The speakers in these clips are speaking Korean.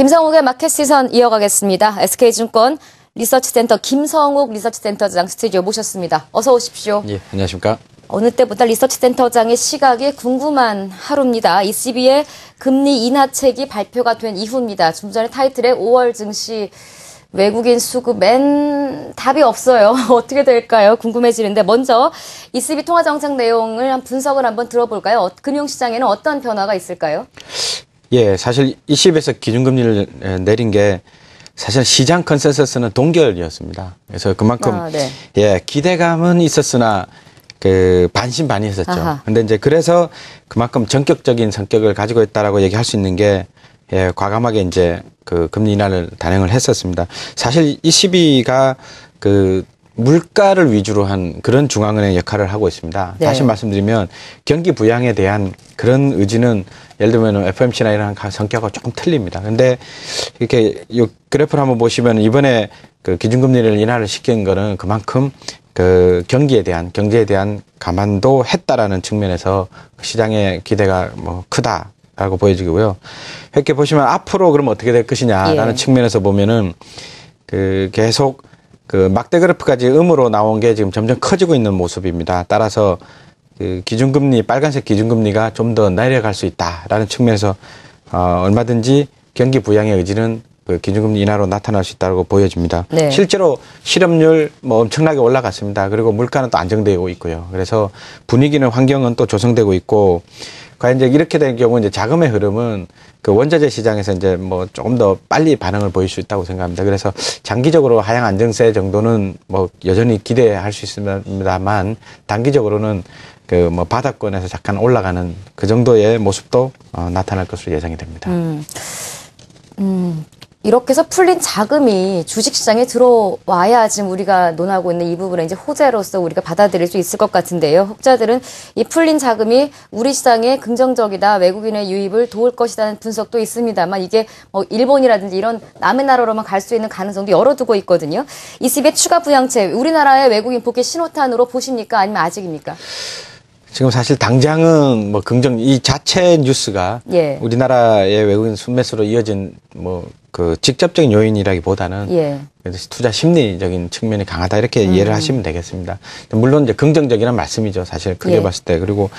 김성욱의 마켓 시선 이어가겠습니다. SK증권 리서치센터 김성욱 리서치센터장 스튜디오 모셨습니다. 어서 오십시오. 예, 안녕하십니까. 어느 때보다 리서치센터장의 시각이 궁금한 하루입니다. ECB의 금리 인하책이 발표가 된 이후입니다. 좀 전에 타이틀에 5월 증시 외국인 수급 맨 답이 없어요. 어떻게 될까요? 궁금해지는데 먼저 ECB 통화정책 내용을 분석을 한번 들어볼까요? 금융시장에는 어떤 변화가 있을까요? 예, 사실 ECB에서 기준금리를 내린 게 사실 시장 컨센서스는 동결이었습니다. 그래서 그만큼 네. 예, 기대감은 있었으나 그 반신반의했었죠. 근데 이제 그래서 그만큼 전격적인 성격을 가지고 있다라고 얘기할 수 있는 게 예, 과감하게 이제 그 금리 인하를 단행을 했었습니다. 사실 ECB가 그 물가를 위주로 한 그런 중앙은행 역할을 하고 있습니다. 네. 다시 말씀드리면 경기 부양에 대한 그런 의지는 예를 들면 FOMC나 이런 성격과 조금 틀립니다. 근데 이렇게 이 그래프를 한번 보시면 이번에 그 기준금리를 인하를 시킨 거는 그만큼 그 경제에 대한 감안도 했다라는 측면에서 시장의 기대가 뭐 크다라고 보여지고요. 이렇게 보시면 앞으로 그럼 어떻게 될 것이냐라는 측면에서 보면은 그 계속 그 막대 그래프까지 음으로 나온 게 지금 점점 커지고 있는 모습입니다. 따라서 그 기준금리, 빨간색 기준금리가 좀 더 내려갈 수 있다라는 측면에서 얼마든지 경기 부양의 의지는 그 기준금리 인하로 나타날 수 있다고 보여집니다. 네. 실제로 실업률 뭐 엄청나게 올라갔습니다. 그리고 물가는 또 안정되고 있고요. 그래서 분위기는 환경은 또 조성되고 있고 과연 이제 이렇게 된 경우 이제 자금의 흐름은 그 원자재 시장에서 이제 뭐 조금 더 빨리 반응을 보일 수 있다고 생각합니다. 그래서 장기적으로 하향 안정세 정도는 뭐 여전히 기대할 수 있습니다만 단기적으로는 그 뭐 바닥권에서 잠깐 올라가는 그 정도의 모습도 나타날 것으로 예상이 됩니다. 이렇게 해서 풀린 자금이 주식시장에 들어와야 지금 우리가 논하고 있는 이 부분을 이제 호재로서 우리가 받아들일 수 있을 것 같은데요. 혹자들은 이 풀린 자금이 우리 시장에 긍정적이다, 외국인의 유입을 도울 것이라는 분석도 있습니다만 이게 뭐 일본이라든지 이런 남의 나라로만 갈 수 있는 가능성도 열어두고 있거든요. ECB의 추가 부양책, 우리나라의 외국인 복귀 신호탄으로 보십니까? 아니면 아직입니까? 지금 사실 당장은 뭐 이 자체 뉴스가 예. 우리나라의 외국인 순매수로 이어진 뭐 그 직접적인 요인이라기보다는 예. 투자 심리적인 측면이 강하다 이렇게 이해를 하시면 되겠습니다. 물론 이제 긍정적이란 말씀이죠. 사실 크게 예. 봤을 때. 그리고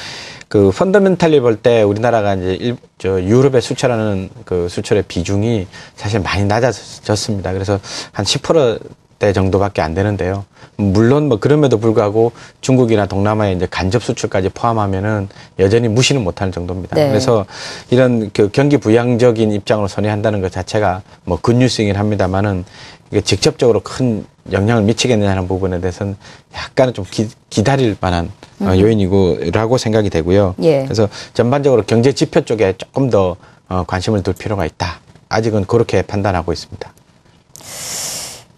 그 펀더멘탈리 볼 때 우리나라가 이제 유럽에 수출하는 그 수출의 비중이 사실 많이 낮아졌습니다. 그래서 한 10%대 정도밖에 안 되는데요. 물론 뭐 그럼에도 불구하고 중국이나 동남아의 이제 간접 수출까지 포함하면은 여전히 무시는 못하는 정도입니다. 네. 그래서 이런 그 경기 부양적인 입장으로 선회한다는 것 자체가 뭐 굿뉴스이긴 합니다만은 이게 직접적으로 큰 영향을 미치겠느냐는 부분에 대해서는 약간은 좀 기다릴 만한 요인이고라고 생각이 되고요. 예. 그래서 전반적으로 경제 지표 쪽에 조금 더 관심을 둘 필요가 있다. 아직은 그렇게 판단하고 있습니다.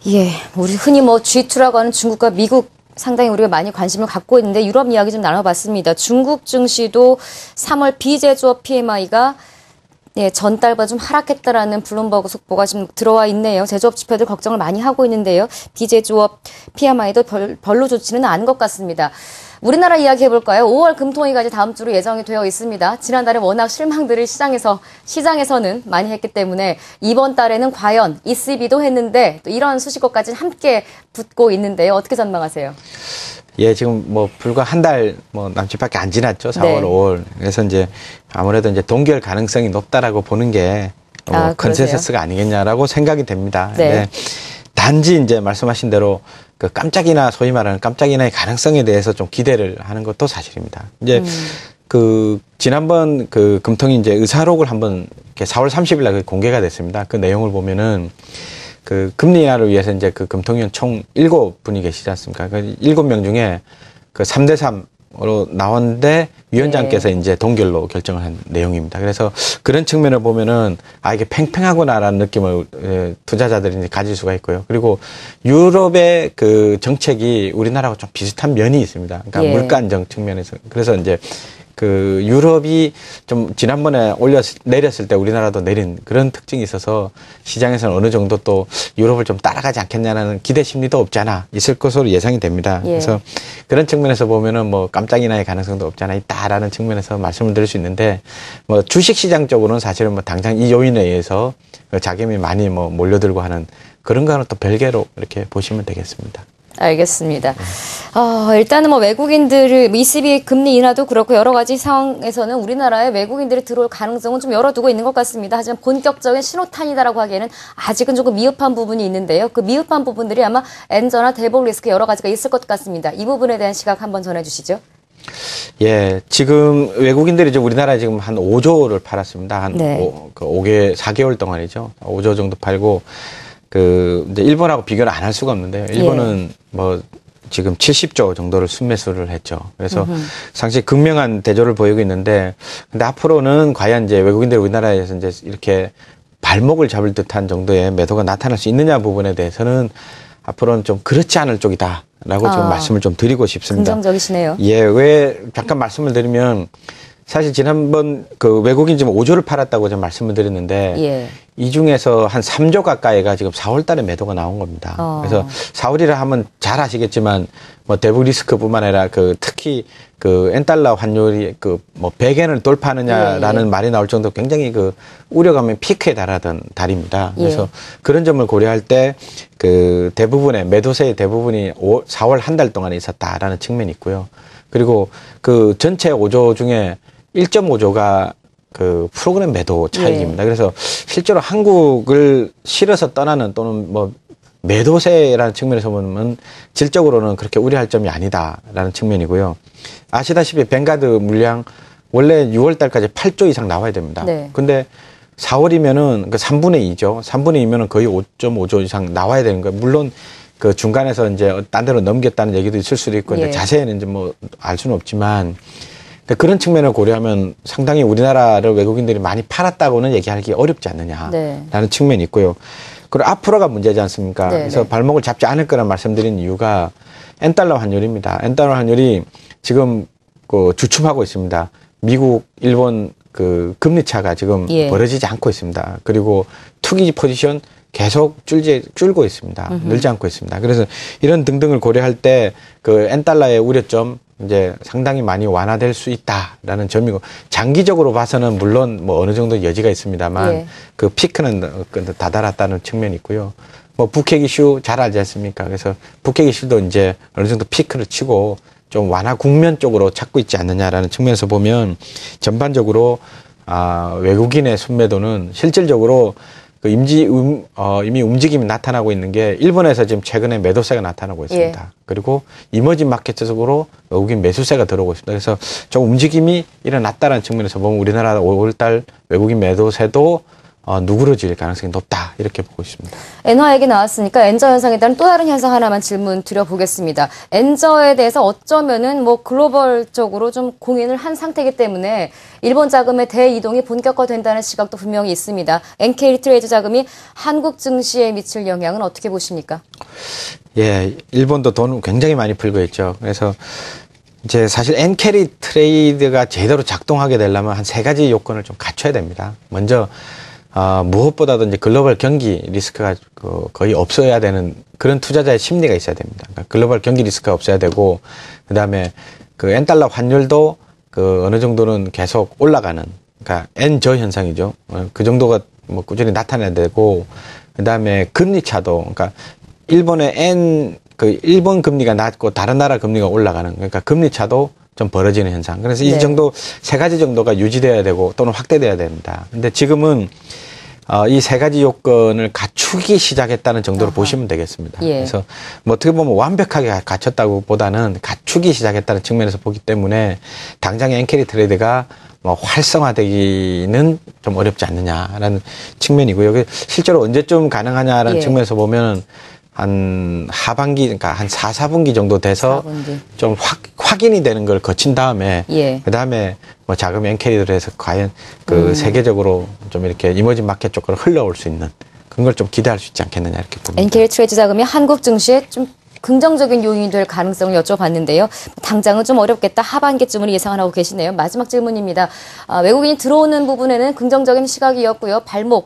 예, 우리 흔히 뭐 G2라고 하는 중국과 미국 상당히 우리가 많이 관심을 갖고 있는데 유럽 이야기 좀 나눠봤습니다. 중국 증시도 3월 비제조업 PMI가 예, 전달보다 좀 하락했다라는 블룸버그 속보가 지금 들어와 있네요. 제조업 지표들 걱정을 많이 하고 있는데요. 비제조업 PMI도 별로 좋지는 않은 것 같습니다. 우리나라 이야기 해볼까요? 5월 금통위가 이제 다음 주로 예정이 되어 있습니다. 지난달에 워낙 실망들을 시장에서는 많이 했기 때문에 이번 달에는 과연 ECB도 했는데 또 이런 수식어까지 함께 붙고 있는데요. 어떻게 전망하세요? 예, 지금 뭐 불과 한 달 뭐 남짓밖에 안 지났죠. 4월, 네. 5월. 그래서 이제 아무래도 이제 동결 가능성이 높다라고 보는 게 컨센서스가 아니겠냐라고 생각이 됩니다. 네. 네. 단지 이제 말씀하신 대로 그 깜짝이나 소위 말하는 깜짝이나의 가능성에 대해서 좀 기대를 하는 것도 사실입니다. 이제 그 지난번 그 금통위 이제 의사록을 한번 이렇게 4월 30일 날 공개가 됐습니다. 그 내용을 보면은 그 금리 인하를 위해서 이제 그 금통위원 총 7분이 계시지 않습니까? 그 7명 중에 그 3대 3으로 나왔는데 위원장께서 네. 이제 동결로 결정을 한 내용입니다. 그래서 그런 측면을 보면은 이게 팽팽하구나라는 느낌을 투자자들이 이제 가질 수가 있고요. 그리고 유럽의 그 정책이 우리나라하고 좀 비슷한 면이 있습니다. 그러니까 예. 물가 안정 측면에서. 그래서 이제 그 유럽이 좀 지난번에 내렸을 때 우리나라도 내린 그런 특징이 있어서 시장에서는 어느 정도 또 유럽을 좀 따라가지 않겠냐는 기대 심리도 없지 않아 있을 것으로 예상이 됩니다. 예. 그래서 그런 측면에서 보면은 뭐 깜짝이 날 가능성도 없지 않아 있다라는 측면에서 말씀을 드릴 수 있는데 뭐 주식 시장 쪽으로는 사실은 뭐 당장 이 요인에 의해서 자금이 많이 뭐 몰려들고 하는 그런 거는 또 별개로 이렇게 보시면 되겠습니다. 알겠습니다. 일단은 뭐 외국인들을 ECB 금리 인하도 그렇고 여러 가지 상황에서는 우리나라에 외국인들이 들어올 가능성은 좀 열어두고 있는 것 같습니다. 하지만 본격적인 신호탄이다라고 하기에는 아직은 조금 미흡한 부분이 있는데요. 그 미흡한 부분들이 아마 엔저나 대복 리스크 여러 가지가 있을 것 같습니다. 이 부분에 대한 시각 한번 전해주시죠. 예, 지금 외국인들이 이제 우리나라에 지금 한 5조를 팔았습니다. 한 네. 4개월 동안이죠. 5조 정도 팔고 이제 일본하고 비교를 안 할 수가 없는데요. 일본은 뭐 지금 70조 정도를 순매수를 했죠. 그래서 상당히 극명한 대조를 보이고 있는데, 근데 앞으로는 과연 이제 외국인들이 우리나라에서 이제 이렇게 발목을 잡을 듯한 정도의 매도가 나타날 수 있느냐 부분에 대해서는 앞으로는 좀 그렇지 않을 쪽이다라고 좀 말씀을 좀 드리고 싶습니다. 긍정적이시네요. 예, 왜 잠깐 말씀을 드리면 사실 지난번 그 외국인 지금 5조를 팔았다고 제가 말씀을 드렸는데 예. 이 중에서 한 3조 가까이가 지금 4월 달에 매도가 나온 겁니다. 그래서 4월이라 하면 잘 아시겠지만 뭐 대북 리스크뿐만 아니라 특히 엔달러 환율이 뭐 100엔을 돌파하느냐라는 말이 나올 정도 굉장히 우려감의 피크에 달하던 달입니다. 그래서 그런 점을 고려할 때 대부분의 매도세의 대부분이 4월 한 달 동안에 있었다라는 측면이 있고요. 그리고 전체 5조 중에 1.5조가 프로그램 매도 차익입니다. 그래서 실제로 한국을 실어서 떠나는 또는 뭐 매도세라는 측면에서 보면 질적으로는 그렇게 우려할 점이 아니다라는 측면이고요. 아시다시피 뱅가드 물량 원래 6월 달까지 8조 이상 나와야 됩니다. 네. 근데 4월이면은 3분의 2죠. 3분의 2면은 거의 5.5조 이상 나와야 되는 거예요. 물론 중간에서 이제 딴 데로 넘겼다는 얘기도 있을 수도 있고, 이제 자세히는 이제 뭐 알 수는 없지만, 그런 측면을 고려하면 상당히 우리나라를 외국인들이 많이 팔았다고는 얘기하기 어렵지 않느냐라는 측면이 있고요. 그리고 앞으로가 문제지 않습니까? 그래서 발목을 잡지 않을 거란 말씀드린 이유가 엔달러 환율입니다. 엔달러 환율이 지금 주춤하고 있습니다. 미국, 일본 금리 차가 지금 벌어지지 않고 있습니다. 그리고 투기 포지션 계속 줄고 있습니다. 늘지 않고 있습니다. 그래서 이런 등등을 고려할 때 엔달러의 우려점 이제 상당히 많이 완화될 수 있다라는 점이고, 장기적으로 봐서는 물론 뭐 어느 정도 여지가 있습니다만 피크는 다다랐다는 측면이 있고요. 뭐 북핵 이슈 잘 알지 않습니까? 그래서 북핵 이슈도 이제 어느 정도 피크를 치고 좀 완화 국면 쪽으로 찾고 있지 않느냐라는 측면에서 보면 전반적으로 외국인의 순매도는 실질적으로 이미 움직임이 나타나고 있는 게 일본에서 지금 최근에 매도세가 나타나고 있습니다. 그리고 이머징 마켓 쪽으로 외국인 매수세가 들어오고 있습니다. 그래서 좀 움직임이 일어났다는 측면에서 보면 우리나라 5월달 외국인 매도세도 누그러질 가능성이 높다, 이렇게 보고 있습니다. 엔화 얘기 나왔으니까 엔저 현상에 따른 또 다른 현상 하나만 질문 드려보겠습니다. 엔저에 대해서 어쩌면은 뭐 글로벌적으로 좀 공인을 한 상태이기 때문에 일본 자금의 대이동이 본격화된다는 시각도 분명히 있습니다. 엔케이 트레이드 자금이 한국 증시에 미칠 영향은 어떻게 보십니까? 예, 일본도 돈 굉장히 많이 풀고 있죠. 그래서 이제 사실 엔캐리 트레이드가 제대로 작동하게 되려면 한 3가지 요건을 좀 갖춰야 됩니다. 먼저 무엇보다도 이제 글로벌 경기 리스크가 거의 없어야 되는 그런 투자자의 심리가 있어야 됩니다. 그러니까 글로벌 경기 리스크가 없어야 되고, 그 다음에 엔달러 환율도 어느 정도는 계속 올라가는, 그러니까 엔저 현상이죠. 그 정도가 뭐 꾸준히 나타나야 되고, 그 다음에 금리 차도, 그러니까 일본의 일본 금리가 낮고 다른 나라 금리가 올라가는, 그러니까 금리 차도 좀 벌어지는 현상. 그래서 이 정도 3가지 정도가 유지돼야 되고 또는 확대돼야 됩니다. 근데 지금은 이 3가지 요건을 갖추기 시작했다는 정도로 보시면 되겠습니다. 그래서 뭐 어떻게 보면 완벽하게 갖췄다고 보다는 갖추기 시작했다는 측면에서 보기 때문에 당장의 엔캐리 트레이드가 뭐 활성화되기는 좀 어렵지 않느냐라는 측면이고요. 실제로 언제쯤 가능하냐라는 측면에서 보면 한 하반기, 그러니까 한 4분기 정도 돼서 4분기. 좀 확인이 되는 걸 거친 다음에, 그 다음에 뭐 자금 엔캐리를 해서 과연 세계적으로 좀 이렇게 이머징 마켓 쪽으로 흘러올 수 있는 그런 걸 좀 기대할 수 있지 않겠느냐, 이렇게 봅니다. 엔캐리 트레이드 자금이 한국 증시에 좀 긍정적인 요인이 될 가능성을 여쭤봤는데요. 당장은 좀 어렵겠다. 하반기쯤을 예상하고 계시네요. 마지막 질문입니다. 외국인이 들어오는 부분에는 긍정적인 시각이었고요.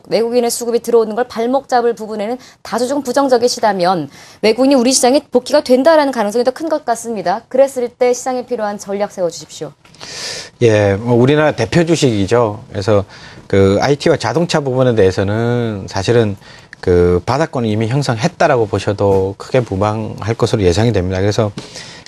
외국인의 수급이 들어오는 걸 발목 잡을 부분에는 다소 좀 부정적이시다면 외국인이 우리 시장에 복귀가 된다라는 가능성이 더 큰 것 같습니다. 그랬을 때 시장에 필요한 전략 세워주십시오. 예, 뭐 우리나라 대표 주식이죠. 그래서 그 IT와 자동차 부분에 대해서는 사실은 그 바닥권을 이미 형성했다라고 보셔도 크게 무방할 것으로 예상이 됩니다. 그래서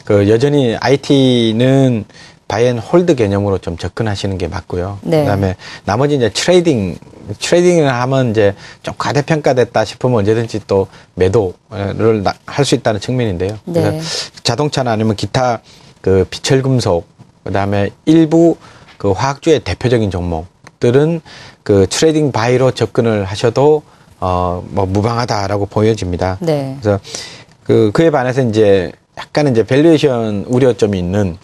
그 여전히 IT는 바이앤홀드 개념으로 좀 접근하시는 게 맞고요. 네. 그다음에 나머지 이제 트레이딩을 하면 이제 좀 과대평가됐다 싶으면 언제든지 또 매도를 할 수 있다는 측면인데요. 네. 그래서 자동차나 아니면 기타 그 비철금속, 그다음에 일부 그 화학주의 대표적인 종목들은 그 트레이딩 바이로 접근을 하셔도 뭐 무방하다라고 보여집니다. 네. 그래서 그에 반해서 이제 약간 이제 밸류에이션 우려점이 있는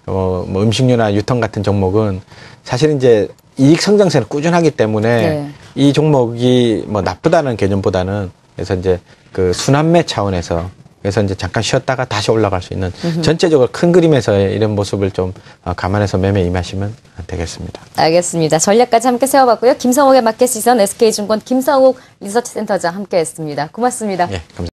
뭐 음식료나 유통 같은 종목은 사실 이제 이익 성장세는 꾸준하기 때문에 네. 이 종목이 뭐 나쁘다는 개념보다는 그래서 이제 그 순환매 차원에서 그래서 이제 잠깐 쉬었다가 다시 올라갈 수 있는 전체적으로 큰 그림에서의 이런 모습을 좀 감안해서 매매 임하시면 되겠습니다. 알겠습니다. 전략까지 함께 세워봤고요. 김성욱의 마켓 시선 SK증권 김성욱 리서치센터장 함께했습니다. 고맙습니다. 예, 감사합니다.